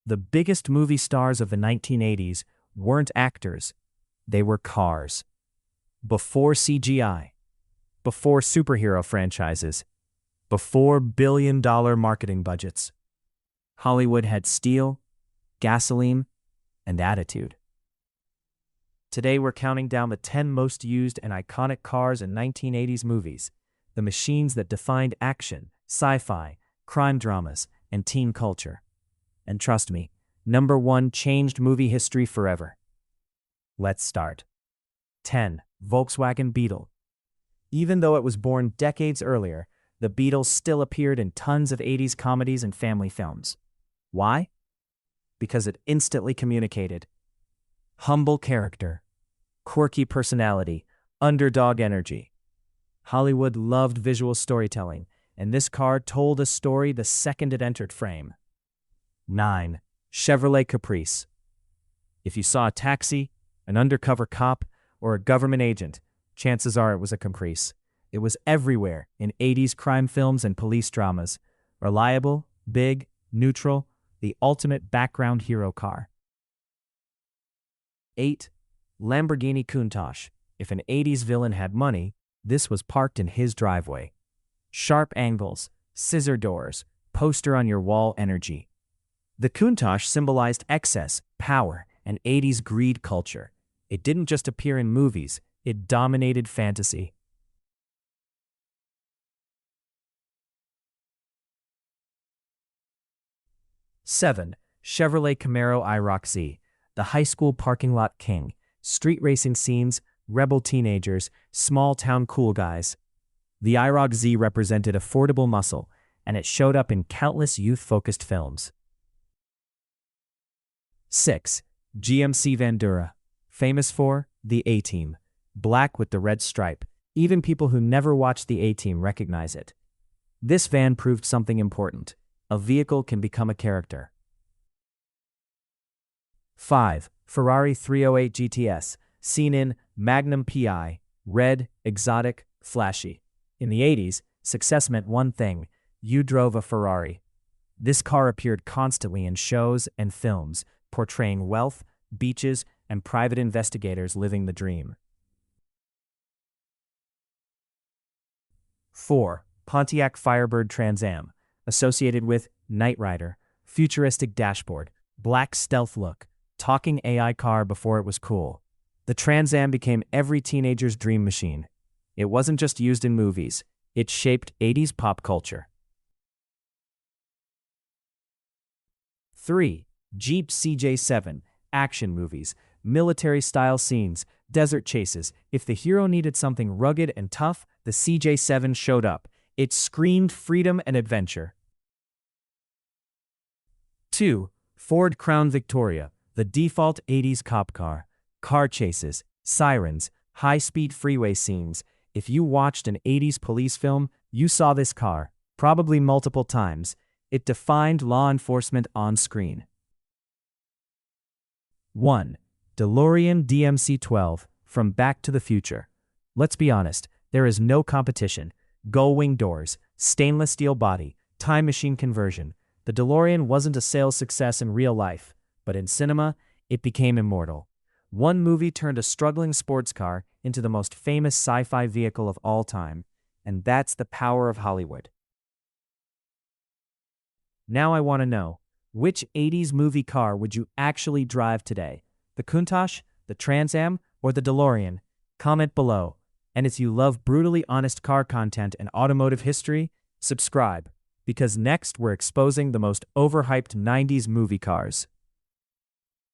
The biggest movie stars of the 1980s weren't actors, they were cars. Before CGI, before superhero franchises, before billion-dollar marketing budgets, Hollywood had steel, gasoline, and attitude. Today we're counting down the 10 most used and iconic cars in 1980s movies, the machines that defined action, sci-fi, crime dramas, and teen culture. And trust me, number 1 changed movie history forever. Let's start. 10. Volkswagen Beetle. Even though it was born decades earlier, the Beetle still appeared in tons of 80s comedies and family films. Why? Because it instantly communicated. Humble character, quirky personality, underdog energy. Hollywood loved visual storytelling, and this car told a story the second it entered frame. 9. Chevrolet Caprice. If you saw a taxi, an undercover cop, or a government agent, chances are it was a Caprice. It was everywhere in 80s crime films and police dramas. Reliable, big, neutral, the ultimate background hero car. 8. Lamborghini Countach. If an 80s villain had money, this was parked in his driveway. Sharp angles, scissor doors, poster-on-your-wall energy. The Countach symbolized excess, power, and 80s greed culture. It didn't just appear in movies, it dominated fantasy. 7. Chevrolet Camaro IROC Z. The high school parking lot king. Street racing scenes, rebel teenagers, small-town cool guys. The IROC Z represented affordable muscle, and it showed up in countless youth-focused films. 6. GMC Vandura. Famous for the A-Team. Black with the red stripe. Even people who never watched the A-Team recognize it. This van proved something important. A vehicle can become a character. 5. Ferrari 308 GTS. Seen in Magnum PI. Red, exotic, flashy. In the 80s, success meant one thing. You drove a Ferrari. This car appeared constantly in shows and films, portraying wealth, beaches, and private investigators living the dream. 4. Pontiac Firebird Trans Am. Associated with Knight Rider, futuristic dashboard, black stealth look, talking AI car before it was cool. The Trans Am became every teenager's dream machine. It wasn't just used in movies, it shaped 80s pop culture. 3. Jeep CJ7. Action movies, military-style scenes, desert chases. If the hero needed something rugged and tough, the CJ7 showed up. It screamed freedom and adventure. 2. Ford Crown Victoria. The default 80s cop car. Car chases, sirens, high-speed freeway scenes. If you watched an 80s police film, you saw this car, probably multiple times. It defined law enforcement on screen. 1. DeLorean DMC-12 from Back to the Future. Let's be honest, there is no competition. Gull-wing doors, stainless steel body, time machine conversion. The DeLorean wasn't a sales success in real life, but in cinema, it became immortal. One movie turned a struggling sports car into the most famous sci-fi vehicle of all time, and that's the power of Hollywood. Now I want to know, which 80s movie car would you actually drive today? The Countach, the Trans Am, or the DeLorean? Comment below. And if you love brutally honest car content and automotive history, subscribe, because next we're exposing the most overhyped 90s movie cars.